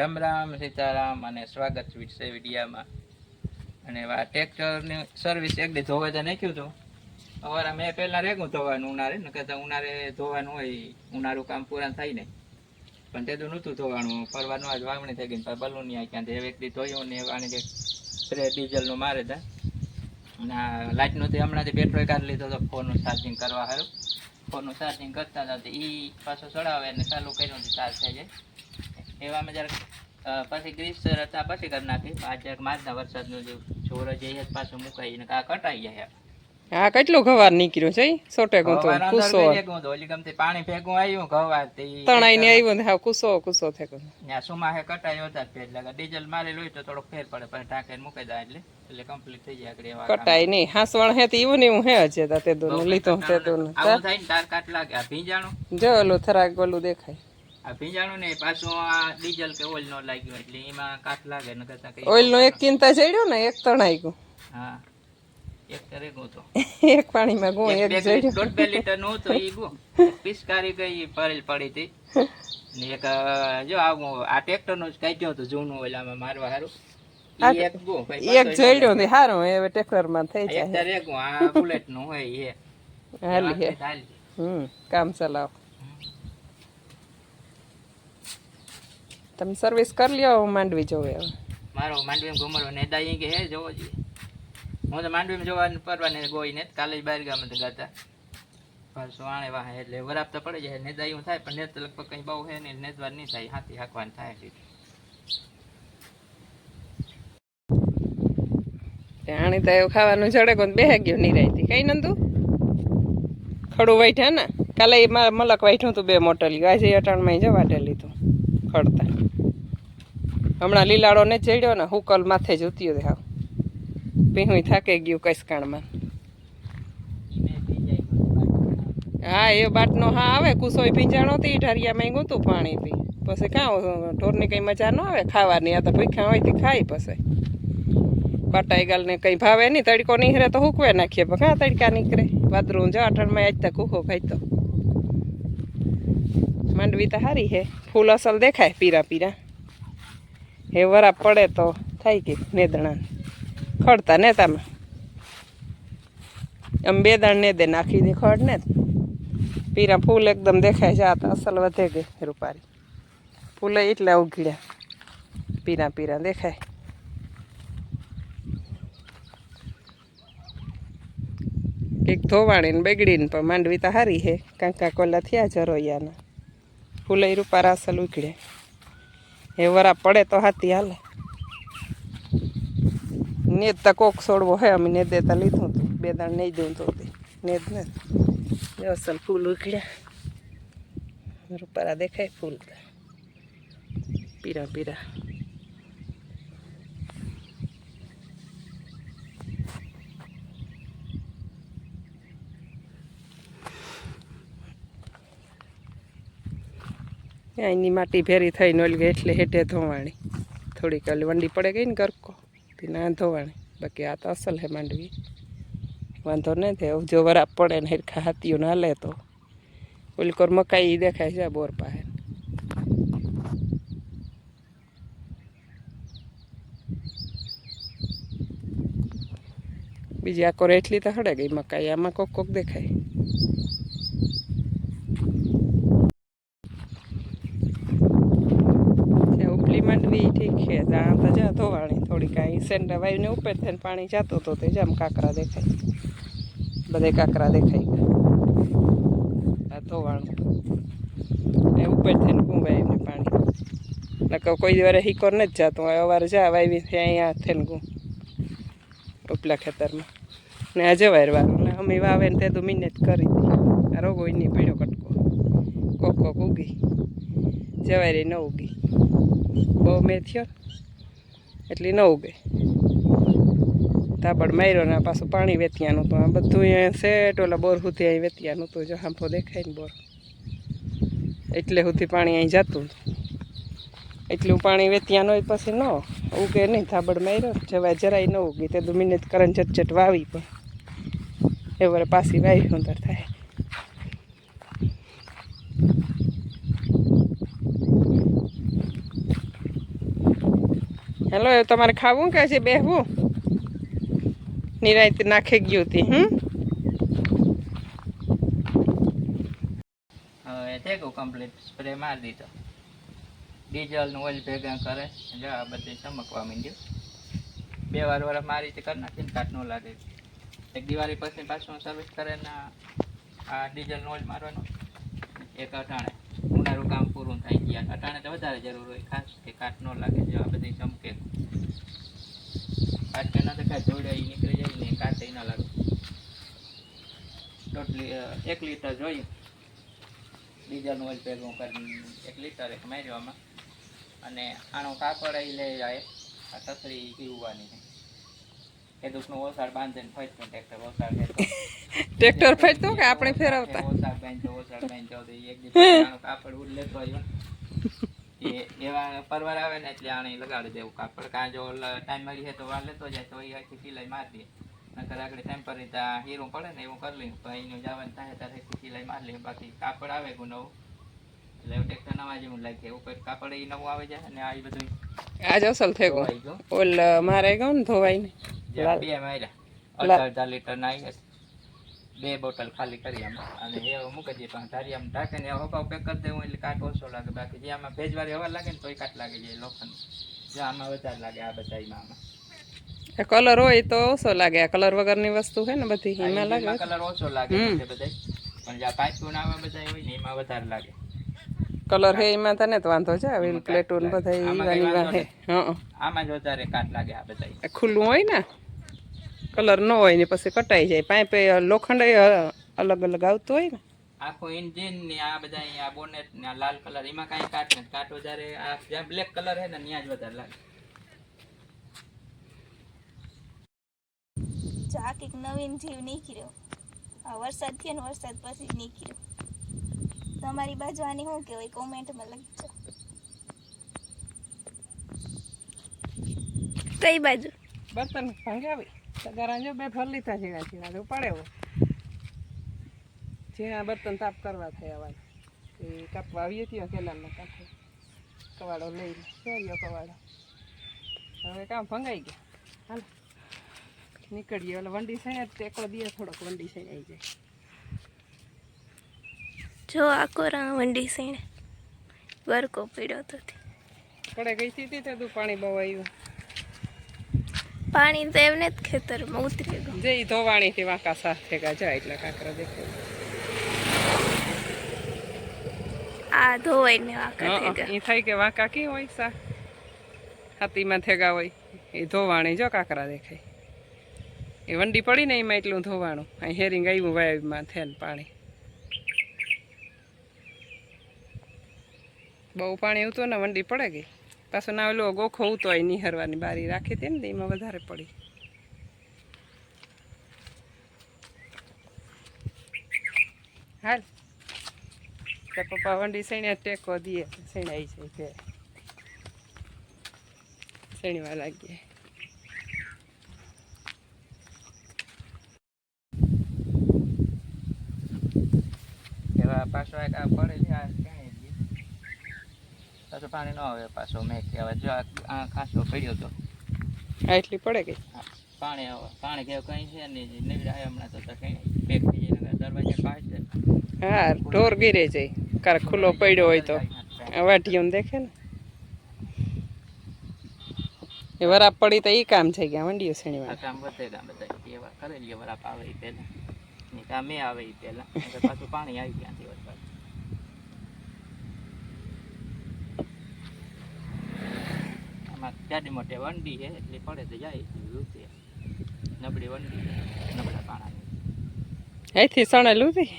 રામ રામ સીતારામ અને સ્વાગત છે વિડીયામાં. અને આ ટ્રેક્ટરની સર્વિસ એક દી ધોવા તો નાખ્યું હતું. સવારે મેં પહેલાં રેગું ધોવાનું ઉનાળે ને કહેતા ઉનાળે ધોવાનું હોય, ઉનાળું કામ પૂરા થાય ને, પણ તે તો નહોતું ધોવાનું. ફરવાનું આજ વાવણી થઈ ગઈ, બલૂન નહીં ક્યાં એક દી ધોયું ને આને કંઈક સ્પ્રે ડીઝલનું મારે હતા. અને આ લાઇટનું તે હમણાંથી પેટ્રોલ કાઢી લીધો હતો ફોનનું ચાર્જિંગ કરવા સારું. ફોનનું ચાર્જિંગ કરતા હતા એ પાછો ચડાવે અને ચાલુ કર્યું ચાર્જ થઈ જાય એવામાં જરાક પછી ગ્રીસ હતા પછી કરી નાખી. આ જરાક મારના વરસાદનું જે જોર જઈએ પાછું મુકાઈને કા કટાઈ જાય. હા કેટલો ગવાર નીકળ્યો છે સોટે ગુંતો કુસો ઓલી ગમતી પાણી ભેગું આવ્યું ગવાર તણાઈ ને આવ્યો ને હા કુસો કુસો થયો ત્યાં સુમાહે કટાયો હતા એટલે ડીઝલ મારેલું હોય તો થોડોક ફેર પડે પછી ટાંકીને મૂકી દે એટલે કમ્પ્લીટ થઈ જાય. આગળ કટાઈ નહીં હાસવાણ હે તો એવું ને એવું હે છે તે દોનું લીધો તે દોનું આવું થાય ને તાર કાટ લાગે. આ ભીંજાણું જો ઓલું થરાક ઓલું દેખાય. આ ભીંજાણું ને પાછું આ ડીઝલ કે ઓઇલ નો લાગ્યું એટલે એમાં કાટ લાગે ને કરતા કઈ ઓઇલ નો એક કિંતા ચડ્યો ને એક તણાઈ ગયું. હા એક કરે ગો તો એક પાણીમાં ગો એક જડ્યો 2 લીટર નું તો ઈ ગો પિસ્કારી ગઈ ભરેલ પડી હતી ને એક જો આ ટ્રેક્ટર નું જ કાઢ્યો હતું જૂનું ઓલામાં મારવા હારું એક ગો એક જડ્યો ને હારો હવે ટ્રેક્ટર માં થઈ જાય. અત્યારે ગો આ બુલેટ નું હોય એ હાલી હે કામ ચલાવ. તમે સર્વિસ કરી લ્યો માંડવી જોવે મારો માંડવી ઘુમરો ને દાઈ કે હે જોવો જોઈએ. હું તો માંડવીમાં જોવાનું પરવાને ગોઈ ને કાલે બહાર ગામ હતા પાછું આણે વાહે એટલે વરાપ તો પડી જાય નેદા એવું થાય પણ નેત લગભગ કઈ બહુ હે ને નેદવાર નહીં થાય હાથી હાંકવાનું થાય છે. આણી તો એવું ખાવાનું જડે કોણ બેહે ગયો નિરાયતી કઈ નતું ખડું વાઈઠા ને કાલે મારા મલક વાઈઠું તું 2 મોટલી આજે અટાણમાં જ વાટેલી તું ખડતા હમણાં લીલાડો ને ચડ્યો ને હુકલ માથે જ ઉત્યો હાવ પીહું થાકે ગયું કસકાણમાં. હા એ બાટનો હા આવે કુસોય ભીંજાણો હતી ઢારિયામાં ગયું પાણી પી પછી કાં ઢોરની કંઈ મજા ન આવે ખાવાની. આ તો ભૂખ્યા હોય તે ખાઈ પછી બાટાઈ ગાલ ને કંઈ ભાવે નહીં તડકો નીકળે તો હુકવે નાખીએ પણ કાં તડકા નીકળે વાદરું જો અઠણમાં આજ તક કૂખો ખાઈ તો માંડવી તો સારી હે ફૂલ અસલ દેખાય પીરા પીરા હે વરાપ પડે તો થાય કે નેદણા ખડતા નેતામાં આમ 2 દાણ ને દે નાખી દે ખડ ને પીરા ફૂલ એકદમ દેખાય છે. આ તો અસલ વધે ગઈ રૂપારી ફૂલ એટલા ઉઘડ્યા પીરા પીરા દેખાય. એક ધોવાણી ને બગડીને પણ માંડવી તો સારી હે કાંકા કોલા થયા જરોયાના ફૂલ રૂપારા અસલ ઉઘડ્યા એ વરા પડે તો હાથી હાલે. નેદ તો કોક છોડવો હે અમે નેદે તો લીધું હતું 2 દાણ નહીં દઉં તો નેદ ને અસલ ફૂલ ઉઘડ્યા રૂપારા દેખાય ફૂલ પીરા પીરા. અહીંની માટી ભેરી થઈને ઓલી ગઈ એટલે હેઠે ધોવાણી થોડીક ઓલી વંડી પડે ગઈ ને ગરકો ના ધોવાણી. બાકી આ તો અસલ હે માંડવી વાંધો નહીં થાય જો વરાપ પડે ને હેરખા હાથીઓ ને હાલે તો ઓલી કોર મકાઈ દેખાય છે બોર પાસે. બીજી આ કોર એટલી તો હડે ગઈ મકાઈ આમાં કોક કોક દેખાય. માંડવી ઠીક છે ત્યાં તો જા ધોવાણી થોડી કાંઈ સેન્ડા વાયુને ઉપર થઈને પાણી જતું હતું તે જામ કાંકરા દેખાય બધે કાંકરા દેખાય આ ધોવાણું એ ઉપર થઈને ગુંવાયું પાણી નકર કોઈ વાર હિકોર નથી જતું અવારે જા વાવી અહીંયા થઈને ગું ઉપલા ખેતરમાં ને આ જવારવાનું અમે વાવે ને તે તો મહેનત કરી આ રોગો એની પીળો કટકો કોક કોક ઉગી જવારી ન ઉગી બહુ મેં થયો એટલે ન ઉગે તાબડ માર્યો ને પાછું પાણી વેતિયાનું તો આ બધું અહીંયા સેટ ઓલા બોર સુધી અહીં વેતિયાનું તો જો હાંફો દેખાય ને બોર એટલે સુધી પાણી અહીં જતું એટલું પાણી વેતિયાનું હોય પછી ન ઉગે નહીં થાબડ માર્યો જવા જરાય ન ઉગી તે તો મહેનત કરીને ચટચટ વાવી પણ એ વરે પાછી વાવી અંદર થાય. હેલો એ તમારે ખાવું કે છે બેહવું નિરાયત નાખી ગયું હતી હવે થઈ ગયું કમ્પ્લીટ સ્પ્રે મારી દીધો ડીઝલનું ઓઇલ ભેગા કરે જો આ બધું ચમકવા માંડ્યું 2 વાર મારી રીતે કરી નાખીને કાટ ન લાગે એક દિવાળી પછી પાછું સર્વિસ કરે ને આ ડીઝલનું ઓઇલ મારવાનું એક અટાણે ઉનાળું કામ પૂરું થઈ ગયા અટાણે તો વધારે જરૂર હોય ખાસ કે કાટ ન લાગે જો આ બધી ચમકે કાટ કે ના તો કાંઈ જોડે નીકળી જાય ને કાટ ના લાગે ટોટલી 1 લીટર જોઈએ ડીઝલનું ઓઇલ ભેગું કરીને 1 લીટર એક માર્યામાં અને આનો કાપડ અહીં લઈ જાય આ તસરી પીવવાની છે એ દુઃખનું ઓસાડ બાંધીને ફરતું ટ્રેક્ટર ઓસાડ ટ્રેક્ટર ફરતું કે આપણે ફેરવતા ઓસાડ બાંધતો એક દિવસ કાપડ ઉડ લેતો આવ્યો એ એવા પરવાર આવે ને એટલે આને લગાડી દેવું કાપડ કાં જો ટાઈમ મળી છે તો વાર લેતો જાય તો એ આખી સિલાઈ મારી દે નકર આગળ ટેમ્પરરી ત્યાં હીરું પડે ને એવું કરી લઈએ તો અહીંનું જવાનું થાય ત્યારે સિલાઈ મારી લઈએ બાકી કાપડ આવે નવું એટલે ટ્રેક્ટર નવા જેવું લાગે ઉપર કાપડ એ નવું આવે જાય અને આ બધું આજ અસલ થઈ ગયું ઓલ મારે ગયું ને ધોવાઈને 2 માર્યા 18 લીટર ના આવી 2 બોટલ ખાલી કરી આમ અને એ મૂકી દઈએ પણ ધારી આમ ઢાંકે ને હવા પેક કરી દેવું એટલે કાટ ઓછો લાગે બાકી જે આમાં ભેજવાળી હવા લાગે ને તો એ કાટ લાગે જાય લોખંડ જે આમાં વધારે લાગે આ બધામાં આમાં કલર હોય તો ઓછો લાગે આ કલર વગરની વસ્તુ છે ને બધી એમાં લાગે કલર ઓછો લાગે છે બધા પણ જે પાઇપ આવા બધા હોય ને એમાં વધારે લાગે કલર હે એમાં તને તો વાંધો છે વ્હીલ પ્લેટો ને બધા ઈવા હે આમાં જ વધારે કાટ લાગે આ બધા ખુલ્લું હોય ને કલર ન હોય ને પછી કટાઈ જાય પાઇપે લોખંડ અલગ અલગ આવતું હોય ને આખો એન્જિન ને આ બધા આ બોનેટ ને આ લાલ કલર એમાં કાંઈ કાટ નથી કાટ વધારે આ જ્યાં બ્લેક કલર હે ને ત્યાં જ વધારે લાગે આ કંઈક નવીન જીવ નીકળ્યો આ વરસાદ થયો ને વરસાદ પછી નીકળ્યો તમારી બાજુ આની શું કહેવાય કોમેન્ટમાં લખજો કઈ બાજુ બર્તન ભાંગાવી તગારા જો 2 ફર લીધા છે તો પડે જે આ બર્તન તાપ કરવા થયા વાળ એ કાપવા આવીએ ત્યાં કેનાલમાં કાપે કવાડો લઈ ચોર્યો કવાડો હવે કામ ભંગાઈ ગયા હાલ નીકળીએ એટલે વંડી સાઈ ટેકો દે થોડોક વંડી સાઈ આવી જાય જો આખો રા વંડી સઈને વરકો પીડ્યો તો કડે ગઈ હતી તે તું પાણી બહુ આવ્યું પાણી તો એમને જ ખેતરમાં ઉતરી ગયું જે ધોવાણીથી વાંકા સાફ થઈ ગયા જાય એટલે કાંકરા દેખાય આ ધોવાઈને વાંકા થઈ ગયા એ થાય કે વાંકા કી હોય સા હાથીમાં થેગા હોય એ ધોવાણી જો કાંકરા દેખાય એ વંડી પડી ને એમાં એટલું ધોવાણું અહીં હેરિંગ આવ્યું વાયમાં થઈને પાણી બહુ પાણી ઉતું ને વંડી પડે ગઈ પાછું ના ઓલો ગોખો ઉતો હોય નિહરવાની બારી રાખી હતી ને એમાં વધારે પડી હાલ તો પપ્પા વંડી સૈણે ટેકો દે સૈણાઈ છે કે સૈણવા લાગીએ એવા પાછો એક આ પડે પાછું પાણી ન આવે પાછો મેં કહેવાય જો આ ખાસો પડ્યો હતો એટલી પડે ગઈ પાણી કેવું કંઈ છે નહીં નીવડાય હમણાં તો કંઈ પેક થઈ જાય દરવાજા પાસે હા ઢોર ગીરે જાય ક્યારેક ખુલ્લો પડ્યો હોય તો વાઢીઓને દેખે ને એ વરાપ પડી તો એ કામ થઈ ગયા વંડીઓ શેણીવા કામ વધે કામ બધા એવા કરે લઈએ વરાપ આવે એ પહેલાં નહીં કામે આવે એ પહેલાં પાછું પાણી આવી ક્યાંથી વરસાદ જાડી મોટી વંડી છે એટલે પડે તો જાય લૂંટી નબળી વંડી નબળા પાણા અહીંથી સણે લૂંટી